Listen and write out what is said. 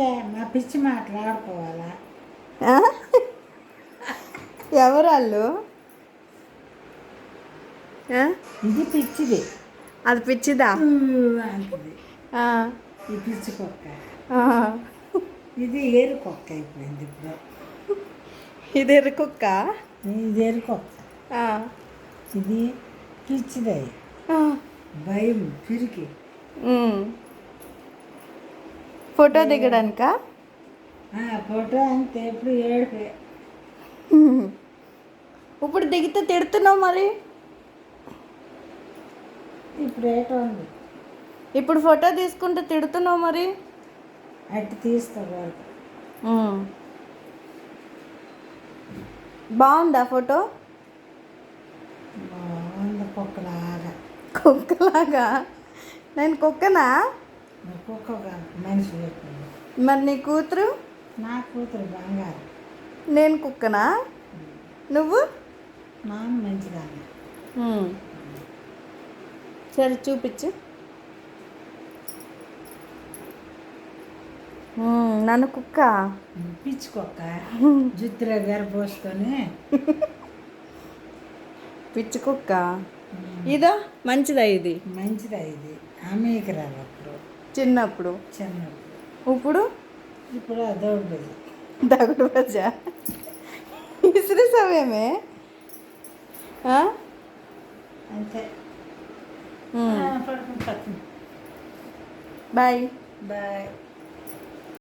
మా పిచ్చి మాట్లాడుకోవాలా? ఎవరు వాళ్ళు? ఇది పిచ్చిది, అది పిచ్చిదా? అంటది ఈ పిచ్చి కుక్క. ఇది ఏరు కుక్క అయిపోయింది ఇప్పుడు. ఇది ఎర్రి కుక్క, ఇది ఏరు కుక్క. ఇది పిచ్చిది, భయం, పిరికి. ఫోటో దిగడానికా? ఫోటో అంతే, ఎప్పుడు ఏడుపే. ఇప్పుడు దిగితే తిడుతున్నావు మరి. ఇప్పుడు ఏటో ఉంది. ఇప్పుడు ఫోటో తీసుకుంటే తిడుతున్నావు మరి. అట్టి తీసుకోవాలి. బాగుందా ఫోటో? బాగుంది. కుక్కలాగా. కుక్కలాగా? నేను కుక్కనా? కుక్క మనిషి చెప్పింది. మరి నీ కూతురు? నా కూతురు బంగారు. నేను కుక్కనా? నువ్వు? నాన్న మంచిదాన్ని. సరే చూపించు. నన్ను కుక్క, పిచ్చి కుక్క, జుత్తులో గెరపోసుకొని. పిచ్చి కుక్క ఇదా? మంచిదా ఇది? మంచిదా ఇది? అమ్మేకి రాదు అప్పుడు, చిన్నప్పుడు. ఇప్పుడు ఇప్పుడు దౌడు దగుడు బజా ఇసిరేసావేమే? అంతే. బాయ్. బాయ్.